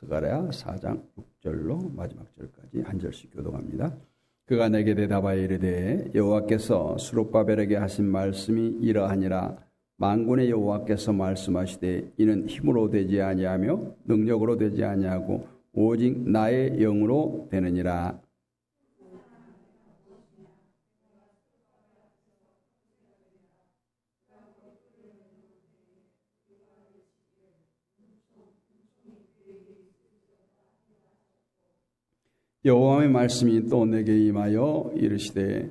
스가랴 4장 6절로 마지막 절까지 한 절씩 교독합니다. 그가 내게 대답하여 이르되 여호와께서 스룹바벨에게 하신 말씀이 이러하니라. 만군의 여호와께서 말씀하시되 이는 힘으로 되지 아니하며 능력으로 되지 아니하고 오직 나의 영으로 되느니라. 여호와의 말씀이 또 내게 임하여 이르시되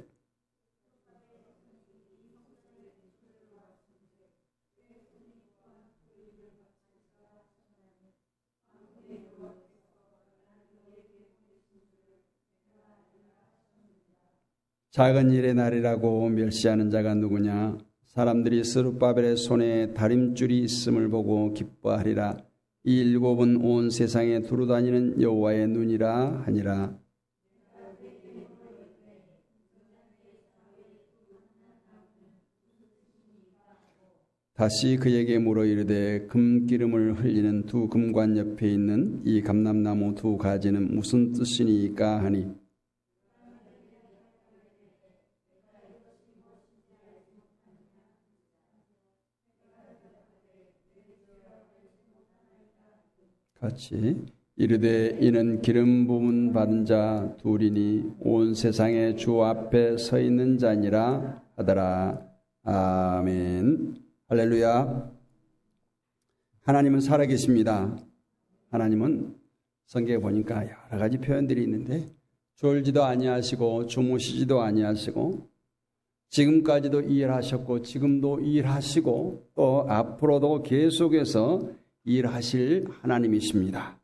작은 일의 날이라고 멸시하는 자가 누구냐? 사람들이 스룹바벨의 손에 다림줄이 있음을 보고 기뻐하리라. 이 일곱은 온 세상에 두루다니는 여호와의 눈이라 하니라. 다시 그에게 물어 이르되 금기름을 흘리는 두 금관 옆에 있는 이 감람나무 두 가지는 무슨 뜻이니까 하니 같이 이르되 이는 기름 부음 받은 자 둘이니 온 세상의 주 앞에 서 있는 자니라 하더라. 아멘. 할렐루야. 하나님은 살아계십니다. 하나님은 성경에 보니까 여러 가지 표현들이 있는데 졸지도 아니하시고 주무시지도 아니하시고 지금까지도 일하셨고 지금도 일하시고 또 앞으로도 계속해서 일하실 하나님이십니다.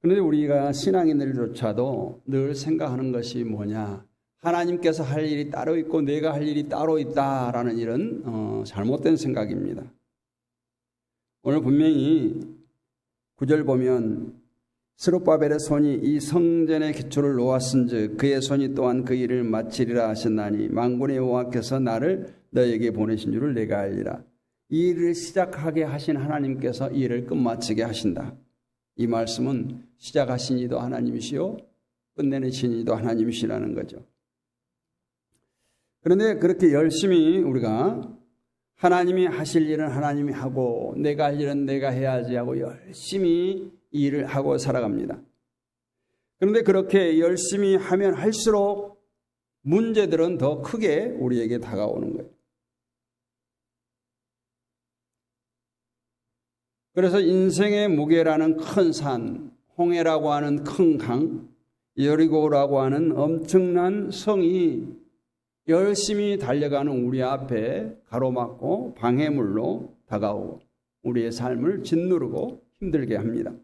그런데 우리가 신앙인들조차도 늘 생각하는 것이 뭐냐? 하나님께서 할 일이 따로 있고 내가 할 일이 따로 있다라는 이런 잘못된 생각입니다. 오늘 분명히 9절 보면 스룹바벨의 손이 이 성전의 기초를 놓았은즉 그의 손이 또한 그 일을 마치리라 하셨나니 만군의 여호와께서 나를 너에게 보내신 줄을 내가 알리라. 이 일을 시작하게 하신 하나님께서 이 일을 끝마치게 하신다. 이 말씀은 시작하신 이도 하나님이시요 끝내신 이도 하나님이시라는 거죠. 그런데 그렇게 열심히 우리가 하나님이 하실 일은 하나님이 하고 내가 할 일은 내가 해야지 하고 열심히 이 일을 하고 살아갑니다. 그런데 그렇게 열심히 하면 할수록 문제들은 더 크게 우리에게 다가오는 거예요. 그래서 인생의 무게라는 큰 산, 홍해라고 하는 큰 강, 여리고라고 하는 엄청난 성이 열심히 달려가는 우리 앞에 가로막고 방해물로 다가오고 우리의 삶을 짓누르고 힘들게 합니다.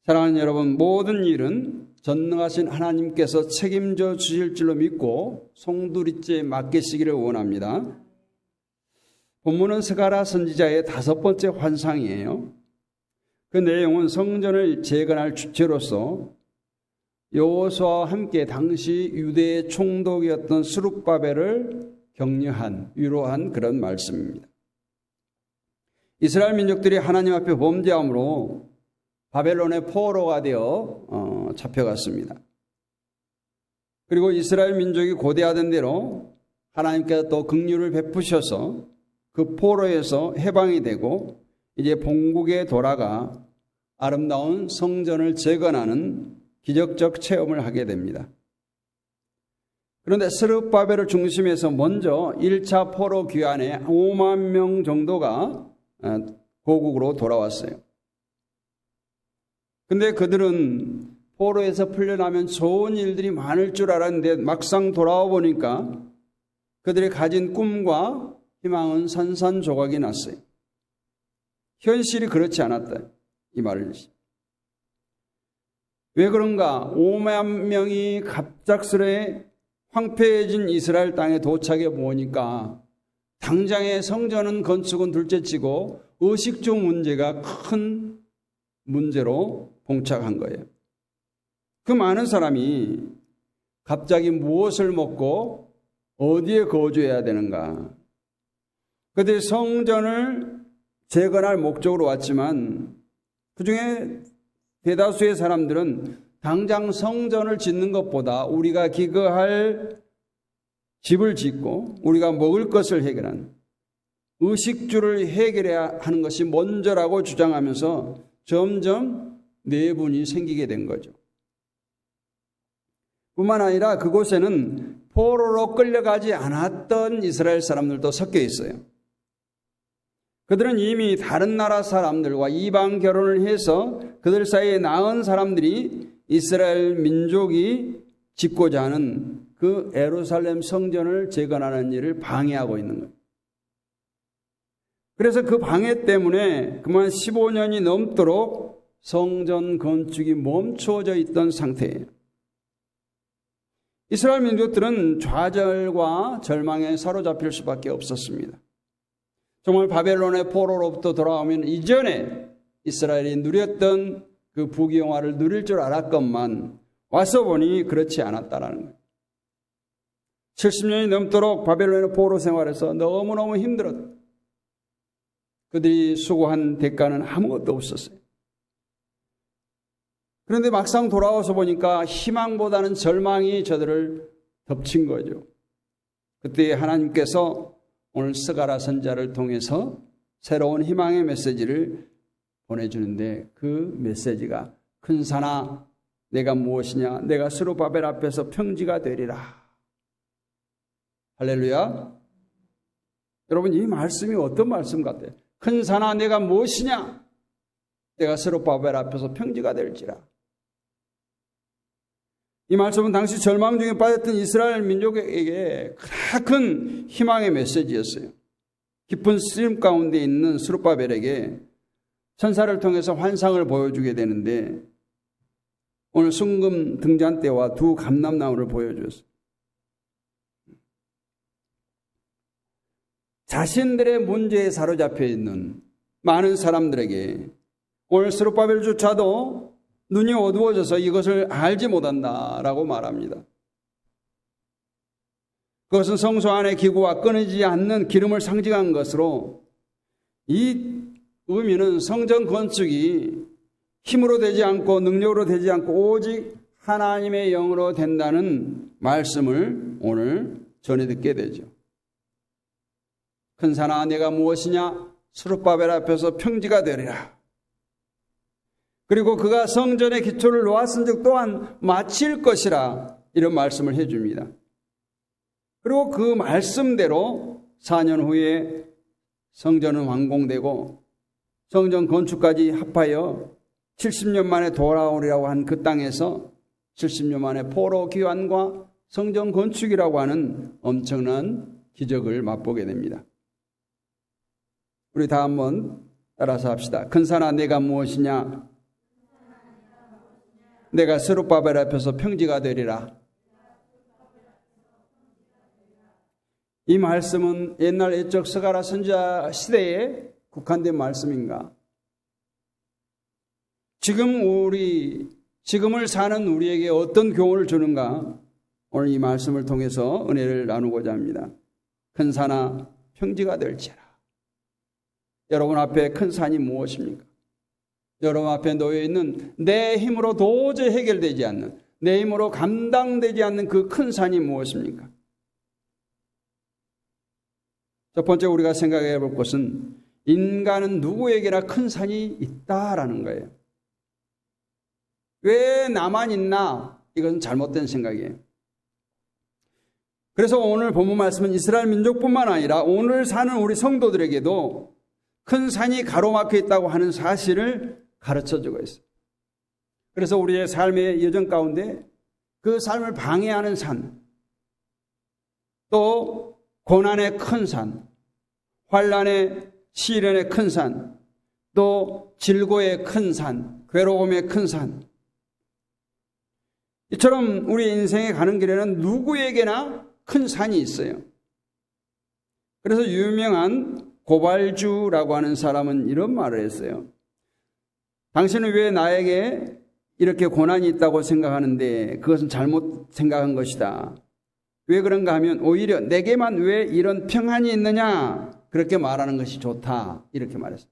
사랑하는 여러분, 모든 일은 전능하신 하나님께서 책임져 주실 줄로 믿고 송두리째 맡기시기를 원합니다. 본문은 스가랴 선지자의 5번째 환상이에요. 그 내용은 성전을 재건할 주체로서 여호수아와 함께 당시 유대의 총독이었던 스룹바벨을 격려한, 위로한 그런 말씀입니다. 이스라엘 민족들이 하나님 앞에 범죄함으로 바벨론의 포로가 되어 잡혀갔습니다. 그리고 이스라엘 민족이 고대하던 대로 하나님께서 또 긍휼을 베푸셔서 그 포로에서 해방이 되고 이제 본국에 돌아가 아름다운 성전을 재건하는 기적적 체험을 하게 됩니다. 그런데 스룹바벨을 중심해서 먼저 1차 포로 귀환에 5만 명 정도가 고국으로 돌아왔어요. 근데 그들은 포로에서 풀려나면 좋은 일들이 많을 줄 알았는데 막상 돌아와 보니까 그들이 가진 꿈과 희망은 산산조각이 났어요. 현실이 그렇지 않았다. 이 말을. 왜 그런가? 5만 명이 갑작스레 황폐해진 이스라엘 땅에 도착해 보니까 당장의 성전은 건축은 둘째치고 의식주 문제가 큰 문제로 봉착한 거예요. 그 많은 사람이 갑자기 무엇을 먹고 어디에 거주해야 되는가? 그들이 성전을 재건할 목적으로 왔지만 그중에 대다수의 사람들은 당장 성전을 짓는 것보다 우리가 기거할 집을 짓고 우리가 먹을 것을 해결한 의식주를 해결해야 하는 것이 먼저라고 주장하면서 점점 내분이 생기게 된 거죠. 뿐만 아니라 그곳에는 포로로 끌려가지 않았던 이스라엘 사람들도 섞여 있어요. 그들은 이미 다른 나라 사람들과 이방 결혼을 해서 그들 사이에 낳은 사람들이 이스라엘 민족이 짓고자 하는 그 예루살렘 성전을 재건하는 일을 방해하고 있는 거예요. 그래서 그 방해 때문에 그만 15년이 넘도록 성전 건축이 멈추어져 있던 상태예요. 이스라엘 민족들은 좌절과 절망에 사로잡힐 수밖에 없었습니다. 정말 바벨론의 포로로부터 돌아오면 이전에 이스라엘이 누렸던 그 부귀영화를 누릴 줄 알았건만 와서 보니 그렇지 않았다라는 거예요. 70년이 넘도록 바벨론의 포로 생활에서 너무너무 힘들었다. 그들이 수고한 대가는 아무것도 없었어요. 그런데 막상 돌아와서 보니까 희망보다는 절망이 저들을 덮친 거죠. 그때 하나님께서 오늘 스가랴 선지자를 통해서 새로운 희망의 메시지를 보내주는데 그 메시지가 큰 산아 내가 무엇이냐 내가 스룹바벨 앞에서 평지가 되리라. 할렐루야. 여러분 이 말씀이 어떤 말씀 같아요? 큰 산아 내가 무엇이냐 내가 스룹바벨 앞에서 평지가 될지라. 이 말씀은 당시 절망 중에 빠졌던 이스라엘 민족에게 큰 희망의 메시지였어요. 깊은 쓰임 가운데 있는 스룹바벨에게 천사를 통해서 환상을 보여주게 되는데 오늘 순금 등잔 때와 두 감람나무를 보여주었어요. 자신들의 문제에 사로잡혀 있는 많은 사람들에게 오늘 스룹바벨조차도 눈이 어두워져서 이것을 알지 못한다라고 말합니다. 그것은 성소 안의 기구와 끊이지 않는 기름을 상징한 것으로 이 의미는 성전 건축이 힘으로 되지 않고 능력으로 되지 않고 오직 하나님의 영으로 된다는 말씀을 오늘 전해 듣게 되죠. 큰 산아 내가 무엇이냐 스룹바벨 앞에서 평지가 되리라. 그리고 그가 성전의 기초를 놓았은즉 또한 마칠 것이라 이런 말씀을 해줍니다. 그리고 그 말씀대로 4년 후에 성전은 완공되고 성전 건축까지 합하여 70년 만에 돌아오리라고 한 그 땅에서 70년 만에 포로 귀환과 성전 건축이라고 하는 엄청난 기적을 맛보게 됩니다. 우리 다 한번 따라서 합시다. 큰 산아 내가 무엇이냐 내가 스룹바벨 앞에서 평지가 되리라. 이 말씀은 옛날 옛적 스가랴 선지자 시대에 국한된 말씀인가? 지금을 사는 우리에게 어떤 교훈을 주는가? 오늘 이 말씀을 통해서 은혜를 나누고자 합니다. 큰 산아 평지가 될지라. 여러분 앞에 큰 산이 무엇입니까? 여러분 앞에 놓여 있는 내 힘으로 도저히 해결되지 않는 내 힘으로 감당되지 않는 그 큰 산이 무엇입니까? 첫 번째 우리가 생각해 볼 것은 인간은 누구에게나 큰 산이 있다라는 거예요. 왜 나만 있나? 이것은 잘못된 생각이에요. 그래서 오늘 본문 말씀은 이스라엘 민족뿐만 아니라 오늘 사는 우리 성도들에게도 큰 산이 가로막혀 있다고 하는 사실을 가르쳐주고 있어요. 그래서 우리의 삶의 여정 가운데 그 삶을 방해하는 산, 또 고난의 큰 산, 환난의 시련의 큰 산, 또 질고의 큰 산, 괴로움의 큰 산. 이처럼 우리 인생에 가는 길에는 누구에게나 큰 산이 있어요. 그래서 유명한 고발주라고 하는 사람은 이런 말을 했어요. 당신은 왜 나에게 이렇게 고난이 있다고 생각하는데 그것은 잘못 생각한 것이다. 왜 그런가 하면 오히려 내게만 왜 이런 평안이 있느냐 그렇게 말하는 것이 좋다. 이렇게 말했어요.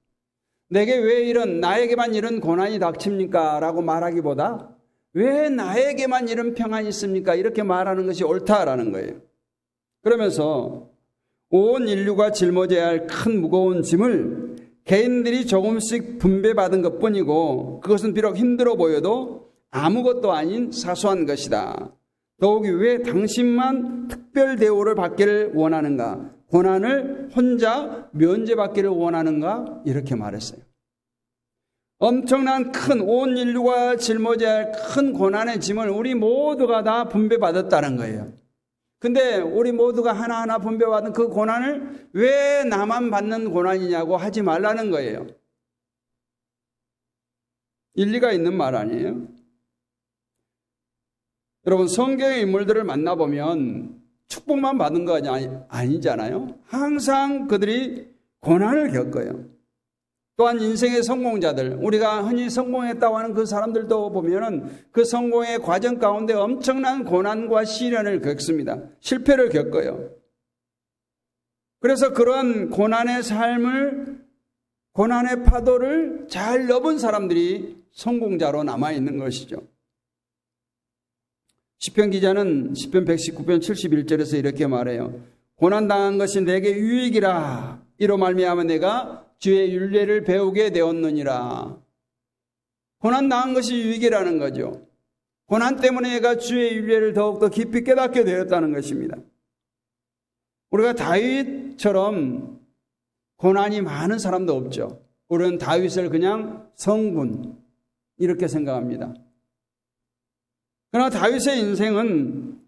내게 왜 나에게만 이런 고난이 닥칩니까? 라고 말하기보다 왜 나에게만 이런 평안이 있습니까? 이렇게 말하는 것이 옳다라는 거예요. 그러면서 온 인류가 짊어져야 할 큰 무거운 짐을 개인들이 조금씩 분배받은 것뿐이고 그것은 비록 힘들어 보여도 아무것도 아닌 사소한 것이다. 더욱이 왜 당신만 특별 대우를 받기를 원하는가? 고난을 혼자 면제받기를 원하는가? 이렇게 말했어요. 엄청난 큰 온 인류가 짊어져야 할 큰 고난의 짐을 우리 모두가 다 분배받았다는 거예요. 근데 우리 모두가 하나하나 분배받은 그 고난을 왜 나만 받는 고난이냐고 하지 말라는 거예요. 일리가 있는 말 아니에요? 여러분, 성경의 인물들을 만나보면 축복만 받은 거 아니잖아요. 항상 그들이 고난을 겪어요. 또한 인생의 성공자들, 우리가 흔히 성공했다고 하는 그 사람들도 보면은 그 성공의 과정 가운데 엄청난 고난과 시련을 겪습니다. 실패를 겪어요. 그래서 그런 고난의 삶을, 고난의 파도를 잘 넘은 사람들이 성공자로 남아있는 것이죠. 시편 기자는 시편 119편 71절에서 이렇게 말해요. 고난당한 것이 내게 유익이라. 이로 말미암아 내가 주의 율례를 배우게 되었느니라. 고난당한 것이 유익이라는 거죠. 고난 때문에 내가 주의 율례를 더욱더 깊이 깨닫게 되었다는 것입니다. 우리가 다윗처럼 고난이 많은 사람도 없죠. 우리는 다윗을 그냥 성군 이렇게 생각합니다. 그러나 다윗의 인생은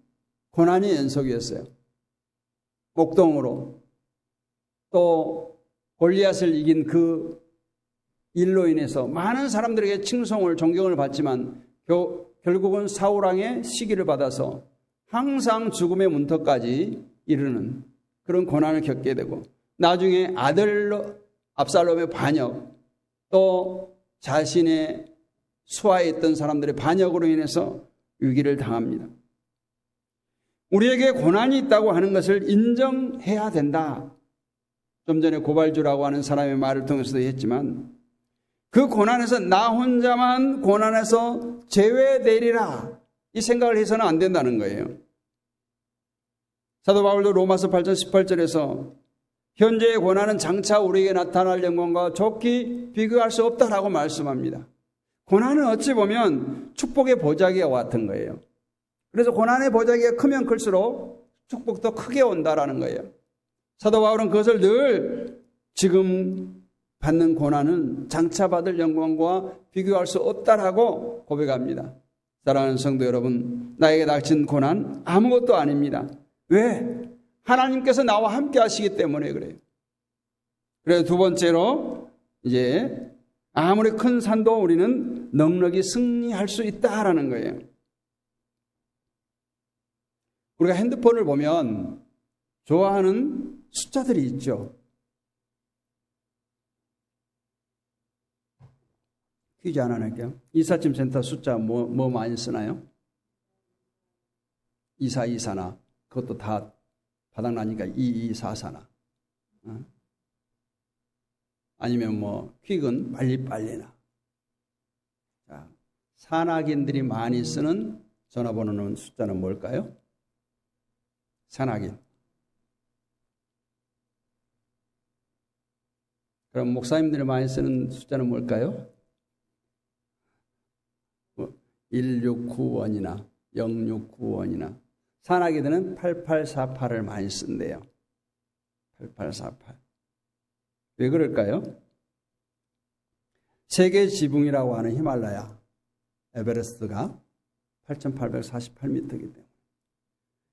고난의 연속이었어요. 목동으로 또 골리앗을 이긴 그 일로 인해서 많은 사람들에게 칭송을 존경을 받지만 결국은 사울왕의 시기를 받아서 항상 죽음의 문턱까지 이르는 그런 고난을 겪게 되고 나중에 아들 압살롬의 반역 또 자신의 수하에 있던 사람들의 반역으로 인해서 위기를 당합니다. 우리에게 고난이 있다고 하는 것을 인정해야 된다. 좀 전에 고발주라고 하는 사람의 말을 통해서도 했지만 그 고난에서 나 혼자만 고난에서 제외되리라 이 생각을 해서는 안 된다는 거예요. 사도 바울도 로마서 8장 18절에서 현재의 고난은 장차 우리에게 나타날 영광과 좋게 비교할 수 없다라고 말씀합니다. 고난은 어찌 보면 축복의 보자기와 같은 거예요. 그래서 고난의 보자기가 크면 클수록 축복도 크게 온다라는 거예요. 사도 바울은 그것을 늘 지금 받는 고난은 장차 받을 영광과 비교할 수 없다라고 고백합니다. 사랑하는 성도 여러분, 나에게 닥친 고난 아무것도 아닙니다. 왜? 하나님께서 나와 함께 하시기 때문에 그래요. 그래서 두 번째로 이제 아무리 큰 산도 우리는 넉넉히 승리할 수 있다라는 거예요. 우리가 핸드폰을 보면 좋아하는 숫자들이 있죠. 퀴즈 하나 낼게요. 이삿짐센터 숫자 뭐 많이 쓰나요? 2424나 그것도 다 바닥나니까 2244나 아니면 뭐 퀵은 빨리빨리나. 자, 산악인들이 많이 쓰는 전화번호는 숫자는 뭘까요? 산악인. 그럼 목사님들이 많이 쓰는 숫자는 뭘까요? 1691이나 0691이나. 산악인들은 8848을 많이 쓴대요. 8848. 왜 그럴까요? 세계 지붕이라고 하는 히말라야 에베레스트가 8848m이기 때문에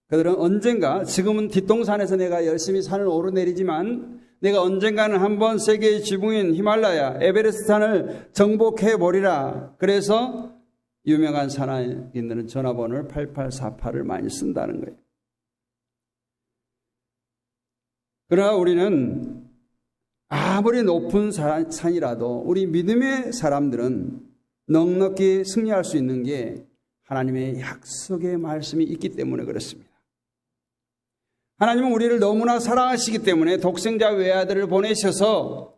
그들은 언젠가, 지금은 뒷동산에서 내가 열심히 산을 오르내리지만 내가 언젠가는 한번 세계의 지붕인 히말라야 에베레스트 산을 정복해 보리라. 그래서 유명한 산악인들은 전화번호를 8848을 많이 쓴다는 거예요. 그러나 우리는 아무리 높은 산이라도 우리 믿음의 사람들은 넉넉히 승리할 수 있는 게 하나님의 약속의 말씀이 있기 때문에 그렇습니다. 하나님은 우리를 너무나 사랑하시기 때문에 독생자 외아들을 보내셔서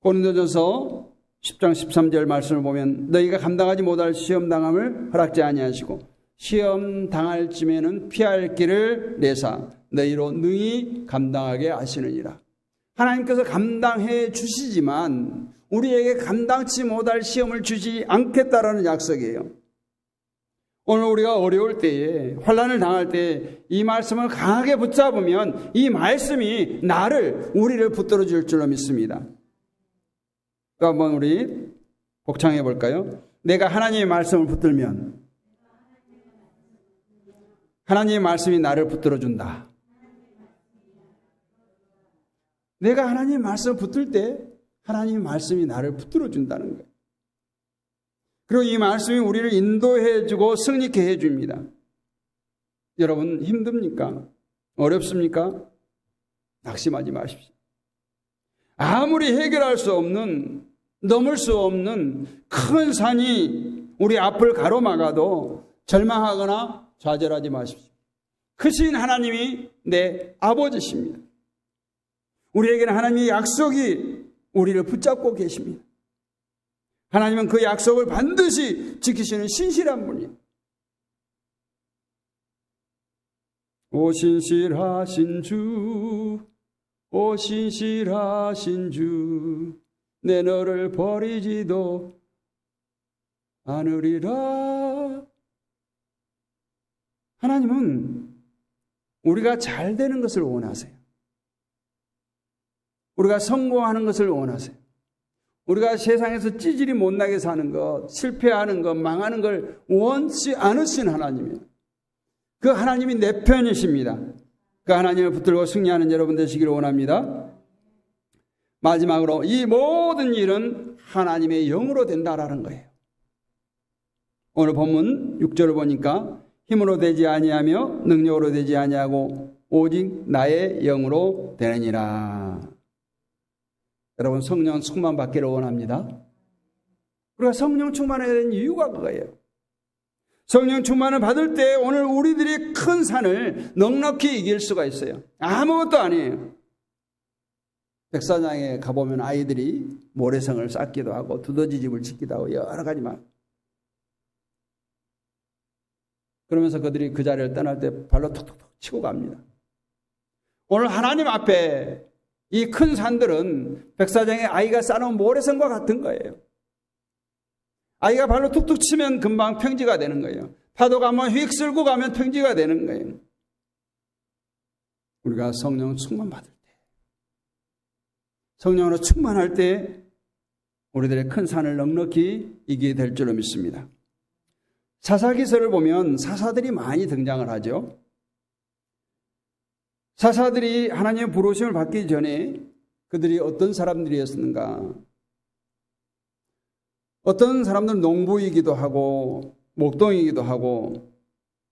고린도전서 10장 13절 말씀을 보면 너희가 감당하지 못할 시험당함을 허락지 아니하시고 시험당할 쯤에는 피할 길을 내사 너희로 능히 감당하게 하시느니라. 하나님께서 감당해 주시지만 우리에게 감당치 못할 시험을 주지 않겠다라는 약속이에요. 오늘 우리가 어려울 때에 환난을 당할 때 이 말씀을 강하게 붙잡으면 이 말씀이 우리를 붙들어 줄 줄로 믿습니다. 또 한번 우리 복창해 볼까요? 내가 하나님의 말씀을 붙들면 하나님의 말씀이 나를 붙들어 준다. 내가 하나님의 말씀을 붙들 때 하나님의 말씀이 나를 붙들어 준다는 거예요. 그리고 이 말씀이 우리를 인도해 주고 승리케 해 줍니다. 여러분 힘듭니까? 어렵습니까? 낙심하지 마십시오. 아무리 해결할 수 없는, 넘을 수 없는 큰 산이 우리 앞을 가로막아도 절망하거나 좌절하지 마십시오. 크신 하나님이 내 아버지십니다. 우리에게는 하나님의 약속이 우리를 붙잡고 계십니다. 하나님은 그 약속을 반드시 지키시는 신실한 분이에요. 오 신실하신 주, 오 신실하신 주, 내 너를 버리지도 않으리라. 하나님은 우리가 잘 되는 것을 원하세요. 우리가 성공하는 것을 원하세요. 우리가 세상에서 찌질이 못나게 사는 것, 실패하는 것, 망하는 걸 원치 않으신 하나님이에요. 그 하나님이 내 편이십니다. 그 하나님을 붙들고 승리하는 여러분 되시기를 원합니다. 마지막으로 이 모든 일은 하나님의 영으로 된다라는 거예요. 오늘 본문 6절을 보니까 힘으로 되지 아니하며 능력으로 되지 아니하고 오직 나의 영으로 되느니라. 여러분 성령 충만 받기를 원합니다. 우리가 성령 충만해야 되는 이유가 그거예요. 성령 충만을 받을 때 오늘 우리들이 큰 산을 넉넉히 이길 수가 있어요. 아무것도 아니에요. 백사장에 가보면 아이들이 모래성을 쌓기도 하고 두더지집을 짓기도 하고 여러 가지 막. 그러면서 그들이 그 자리를 떠날 때 발로 톡톡톡 치고 갑니다. 오늘 하나님 앞에 이 큰 산들은 백사장에 아이가 쌓아놓은 모래성과 같은 거예요. 아이가 발로 툭툭 치면 금방 평지가 되는 거예요. 파도가 한번 휙 쓸고 가면 평지가 되는 거예요. 우리가 성령 충만 받을 때, 성령으로 충만할 때 우리들의 큰 산을 넉넉히 이기게 될 줄로 믿습니다. 사사기서를 보면 사사들이 많이 등장을 하죠. 사사들이 하나님의 부르심을 받기 전에 그들이 어떤 사람들이었는가? 어떤 사람들은 농부이기도 하고 목동이기도 하고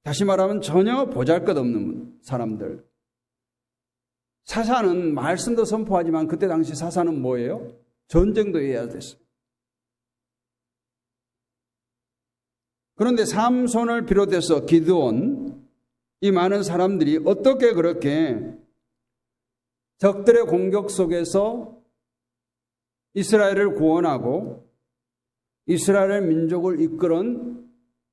다시 말하면 전혀 보잘것없는 사람들. 사사는 말씀도 선포하지만 그때 당시 사사는 뭐예요? 전쟁도 해야 됐어요. 그런데 삼손을 비롯해서 기드온, 이 많은 사람들이 어떻게 그렇게 적들의 공격 속에서 이스라엘을 구원하고 이스라엘 민족을 이끌은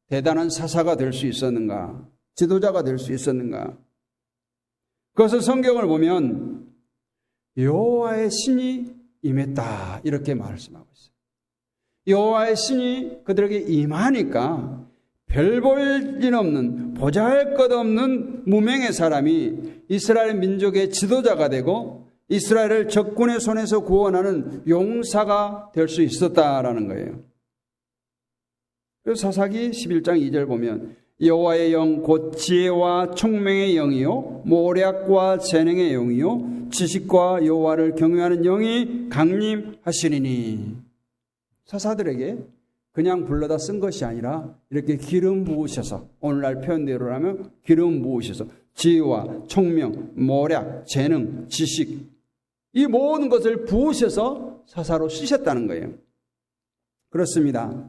대단한 사사가 될 수 있었는가? 지도자가 될 수 있었는가? 그것을 성경을 보면 여호와의 신이 임했다 이렇게 말씀하고 있어요. 여호와의 신이 그들에게 임하니까 별 볼 일 없는 보잘것없는 무명의 사람이 이스라엘 민족의 지도자가 되고 이스라엘을 적군의 손에서 구원하는 용사가 될 수 있었다라는 거예요. 그래서 사사기 11장 2절 보면 여호와의 영 곧 지혜와 총명의 영이요 모략과 재능의 영이요 지식과 여호와를 경외하는 영이 강림하시리니. 사사들에게 그냥 불러다 쓴 것이 아니라 이렇게 기름 부으셔서, 오늘날 표현대로라면 기름 부으셔서 지혜와 총명, 모략, 재능, 지식, 이 모든 것을 부으셔서 사사로 쓰셨다는 거예요. 그렇습니다.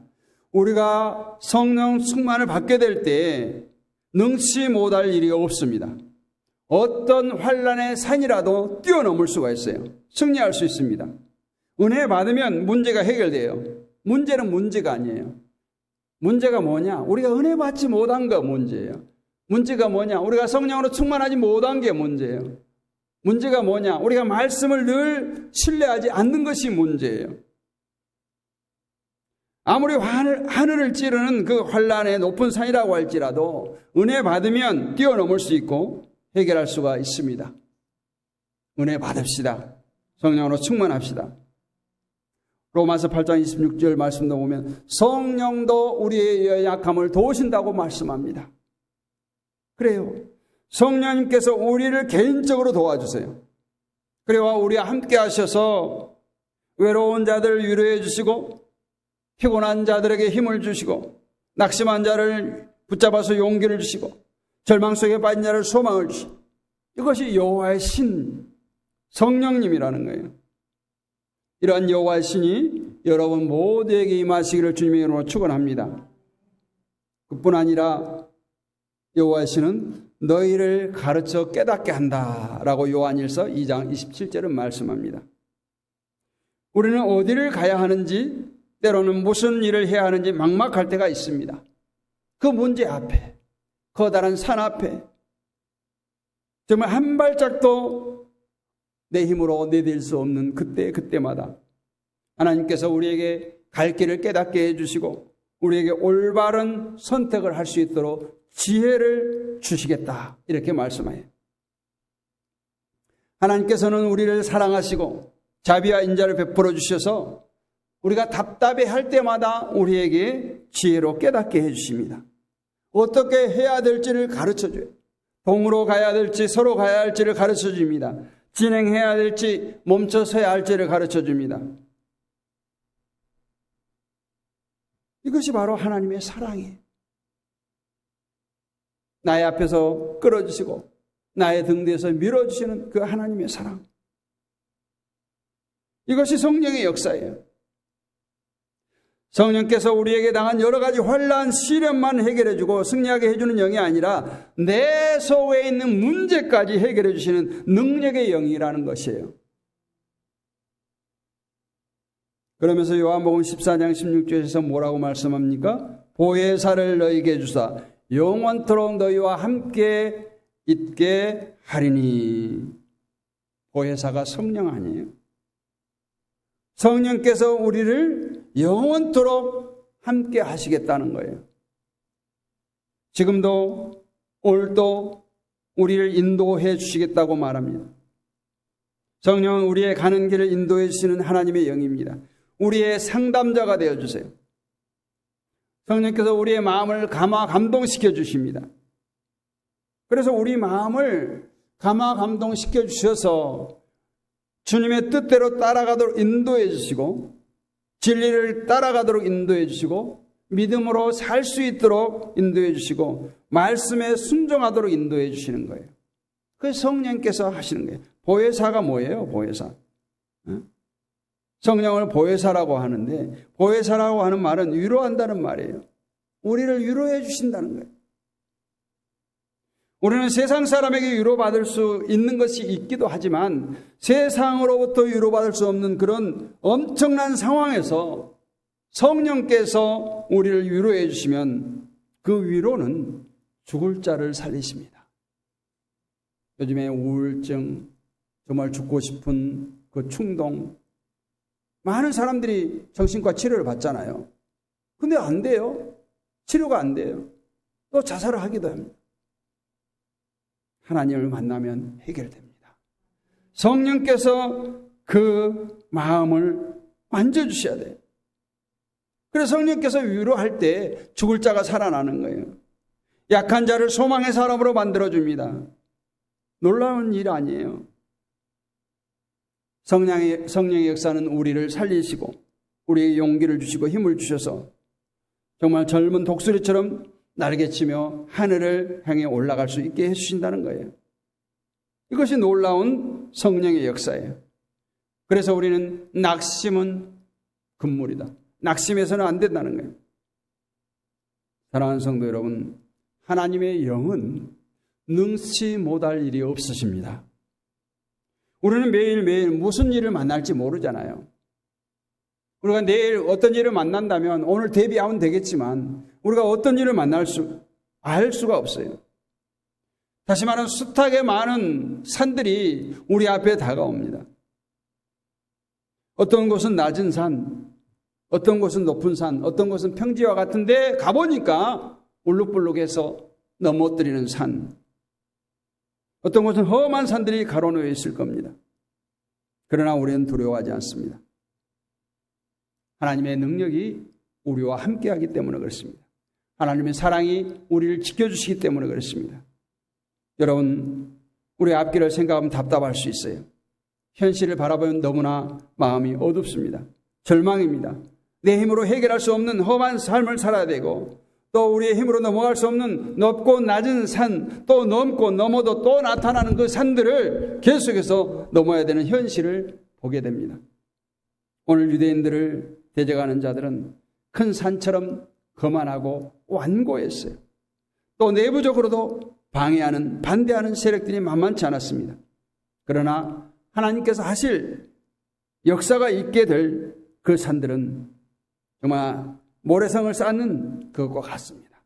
우리가 성령 충만을 받게 될 때 능치 못할 일이 없습니다. 어떤 환난의 산이라도 뛰어넘을 수가 있어요. 승리할 수 있습니다. 은혜 받으면 문제가 해결돼요. 문제는 문제가 아니에요. 문제가 뭐냐? 우리가 은혜 받지 못한 거 문제예요. 문제가 뭐냐? 우리가 성령으로 충만하지 못한 게 문제예요. 문제가 뭐냐? 우리가 말씀을 늘 신뢰하지 않는 것이 문제예요. 아무리 하늘을 찌르는 그 환란의 높은 산이라고 할지라도 은혜 받으면 뛰어넘을 수 있고 해결할 수가 있습니다. 은혜 받읍시다. 성령으로 충만합시다. 로마서 8장 26절 말씀도 보면 성령도 우리의 연약함을 도우신다고 말씀합니다. 그래요. 성령님께서 우리를 개인적으로 도와주세요. 그리고 우리와 함께 하셔서 외로운 자들을 위로해 주시고 피곤한 자들에게 힘을 주시고 낙심한 자를 붙잡아서 용기를 주시고 절망 속에 빠진 자를 소망을 주시고 이것이 여호와의 신 성령님이라는 거예요. 이러한 여호와의 신이 여러분 모두에게 임하시기를 주님의 이름으로 축원합니다. 그뿐 아니라 여호와의 신은 너희를 가르쳐 깨닫게 한다라고 요한일서 2장 27절은 말씀합니다. 우리는 어디를 가야 하는지 때로는 무슨 일을 해야 하는지 막막할 때가 있습니다. 그 문제 앞에 커다란 산 앞에 정말 한 발짝도 내 힘으로 내딜 수 없는 그때마다 하나님께서 우리에게 갈 길을 깨닫게 해주시고 우리에게 올바른 선택을 할 수 있도록 지혜를 주시겠다 이렇게 말씀해요. 하나님께서는 우리를 사랑하시고 자비와 인자를 베풀어 주셔서 우리가 답답해할 때마다 우리에게 지혜로 깨닫게 해주십니다. 어떻게 해야 될지를 가르쳐줘요. 동으로 가야 될지 서로 가야 할지를 가르쳐줍니다. 진행해야 될지 멈춰서야 할지를 가르쳐줍니다. 이것이 바로 하나님의 사랑이에요. 나의 앞에서 끌어주시고 나의 등 뒤에서 밀어주시는 그 하나님의 사랑. 이것이 성령의 역사예요. 성령께서 우리에게 당한 여러 가지 환난, 시련만 해결해주고 승리하게 해주는 영이 아니라 내 속에 있는 문제까지 해결해 주시는 능력의 영이라는 것이에요. 그러면서 요한복음 14장 16절에서 뭐라고 말씀합니까? 보혜사를 너희에게 주사 영원토록 너희와 함께 있게 하리니. 보혜사가 성령 아니에요? 성령께서 우리를 영원토록 함께 하시겠다는 거예요. 지금도 오늘도 우리를 인도해 주시겠다고 말합니다. 성령은 우리의 가는 길을 인도해 주시는 하나님의 영입니다. 우리의 상담자가 되어주세요. 성령께서 우리의 마음을 감동시켜 주십니다. 그래서 우리 마음을 감동시켜 주셔서 주님의 뜻대로 따라가도록 인도해 주시고 진리를 따라가도록 인도해 주시고 믿음으로 살 수 있도록 인도해 주시고 말씀에 순종하도록 인도해 주시는 거예요. 그게 성령께서 하시는 거예요. 보혜사가 뭐예요? 보혜사. 성령을 보혜사라고 하는데 보혜사라고 하는 말은 위로한다는 말이에요. 우리를 위로해 주신다는 거예요. 우리는 세상 사람에게 위로받을 수 있는 것이 있기도 하지만 세상으로부터 위로받을 수 없는 그런 엄청난 상황에서 성령께서 우리를 위로해 주시면 그 위로는 죽을 자를 살리십니다. 요즘에 우울증, 정말 죽고 싶은 그 충동, 많은 사람들이 정신과 치료를 받잖아요. 근데 안 돼요. 치료가 안 돼요. 또 자살을 하기도 합니다. 하나님을 만나면 해결됩니다. 성령께서 그 마음을 만져주셔야 돼요. 그래서 성령께서 위로할 때 죽을 자가 살아나는 거예요. 약한 자를 소망의 사람으로 만들어줍니다. 놀라운 일 아니에요. 성령의 역사는 우리를 살리시고 우리에게 용기를 주시고 힘을 주셔서 정말 젊은 독수리처럼 날개치며 하늘을 향해 올라갈 수 있게 해주신다는 거예요. 이것이 놀라운 성령의 역사예요. 그래서 우리는 낙심은 금물이다. 낙심해서는 안 된다는 거예요. 사랑하는 성도 여러분, 하나님의 영은 능치 못할 일이 없으십니다. 우리는 매일매일 무슨 일을 만날지 모르잖아요. 우리가 내일 어떤 일을 만난다면 오늘 대비하면 되겠지만 우리가 어떤 일을 알 수가 없어요. 다시 말하면 숱하게 많은 산들이 우리 앞에 다가옵니다. 어떤 곳은 낮은 산, 어떤 곳은 높은 산, 어떤 곳은 평지와 같은데 가보니까 울룩불룩해서 넘어뜨리는 산, 어떤 곳은 험한 산들이 가로놓여 있을 겁니다. 그러나 우리는 두려워하지 않습니다. 하나님의 능력이 우리와 함께하기 때문에 그렇습니다. 하나님의 사랑이 우리를 지켜주시기 때문에 그렇습니다. 여러분, 우리 앞길을 생각하면 답답할 수 있어요. 현실을 바라보면 너무나 마음이 어둡습니다. 절망입니다. 내 힘으로 해결할 수 없는 험한 삶을 살아야 되고 또 우리의 힘으로 넘어갈 수 없는 높고 낮은 산, 또 넘고 넘어도 또 나타나는 그 산들을 계속해서 넘어야 되는 현실을 보게 됩니다. 오늘 유대인들을 대적하는 자들은 큰 산처럼 거만하고 완고했어요. 또 내부적으로도 방해하는, 반대하는 세력들이 만만치 않았습니다. 그러나 하나님께서 하실 역사가 있게 될 그 산들은 정말 모래성을 쌓는 그것과 같습니다.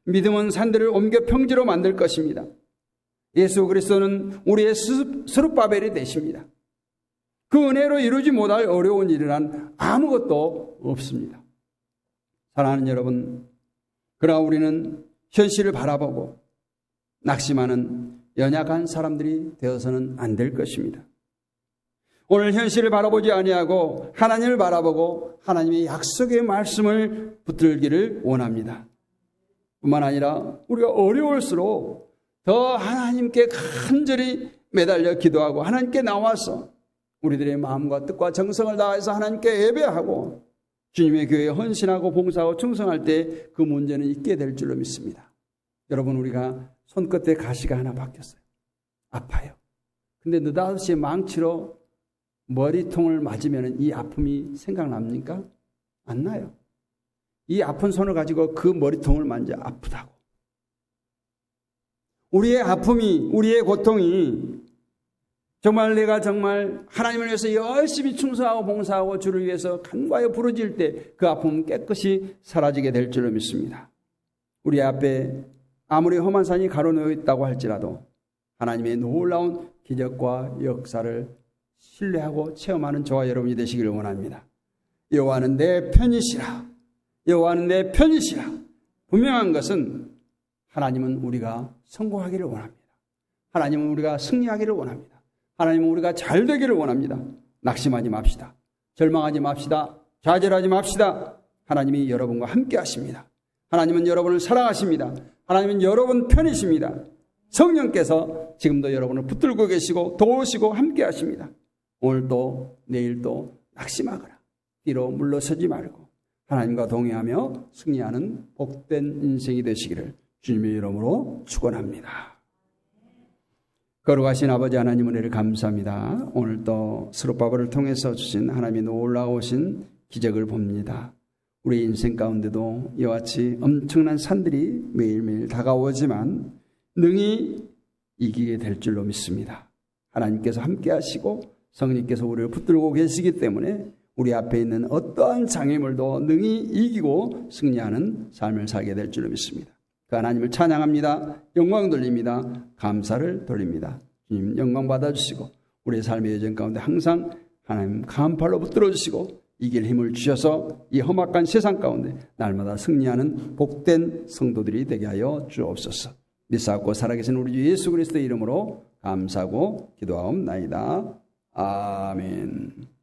믿음은 산들을 옮겨 평지로 만들 것입니다. 예수 그리스도는 우리의 스룹바벨이 되십니다. 그 은혜로 이루지 못할 어려운 일이란 아무것도 없습니다. 사랑하는 여러분, 그러나 우리는 현실을 바라보고 낙심하는 연약한 사람들이 되어서는 안 될 것입니다. 오늘 현실을 바라보지 아니하고 하나님을 바라보고 하나님의 약속의 말씀을 붙들기를 원합니다. 뿐만 아니라 우리가 어려울수록 더 하나님께 간절히 매달려 기도하고 하나님께 나와서 우리들의 마음과 뜻과 정성을 다해서 하나님께 예배하고 주님의 교회에 헌신하고 봉사하고 충성할 때 그 문제는 있게 될 줄로 믿습니다. 여러분, 우리가 손끝에 가시가 하나 박혔어요. 아파요. 근데 느닷없이 망치로 머리통을 맞으면 이 아픔이 생각납니까? 안 나요. 이 아픈 손을 가지고 그 머리통을 만져 아프다고. 우리의 아픔이, 우리의 고통이 정말 내가 정말 하나님을 위해서 열심히 충성하고 봉사하고 주를 위해서 간과하여 부르짖을 때 그 아픔은 깨끗이 사라지게 될 줄로 믿습니다. 우리 앞에 아무리 험한 산이 가로놓여 있다고 할지라도 하나님의 놀라운 기적과 역사를 신뢰하고 체험하는 저와 여러분이 되시기를 원합니다. 여호와는 내 편이시라. 여호와는 내 편이시라. 분명한 것은 하나님은 우리가 성공하기를 원합니다. 하나님은 우리가 승리하기를 원합니다. 하나님은 우리가 잘 되기를 원합니다. 낙심하지 맙시다. 절망하지 맙시다. 좌절하지 맙시다. 하나님이 여러분과 함께 하십니다. 하나님은 여러분을 사랑하십니다. 하나님은 여러분 편이십니다. 성령께서 지금도 여러분을 붙들고 계시고 도우시고 함께 하십니다. 오늘도 내일도 낙심하거나 뒤로 물러서지 말고 하나님과 동행하며 승리하는 복된 인생이 되시기를 주님의 이름으로 축원합니다. 거룩하신 아버지 하나님 은혜를 감사합니다. 오늘도 스룹바벨을 통해서 주신 하나님의 놀라우신 기적을 봅니다. 우리 인생 가운데도 이와 같이 엄청난 산들이 매일매일 다가오지만 능히 이기게 될 줄로 믿습니다. 하나님께서 함께 하시고 성령께서 우리를 붙들고 계시기 때문에 우리 앞에 있는 어떠한 장애물도 능히 이기고 승리하는 삶을 살게 될 줄로 믿습니다. 그 하나님을 찬양합니다. 영광 돌립니다. 감사를 돌립니다. 주님 영광 받아주시고 우리의 삶의 여정 가운데 항상 하나님 강한 팔로 붙들어주시고 이길 힘을 주셔서 이 험악한 세상 가운데 날마다 승리하는 복된 성도들이 되게 하여 주옵소서. 믿사옵고 살아계신 우리 주 예수 그리스도의 이름으로 감사하고 기도하옵나이다. 아멘.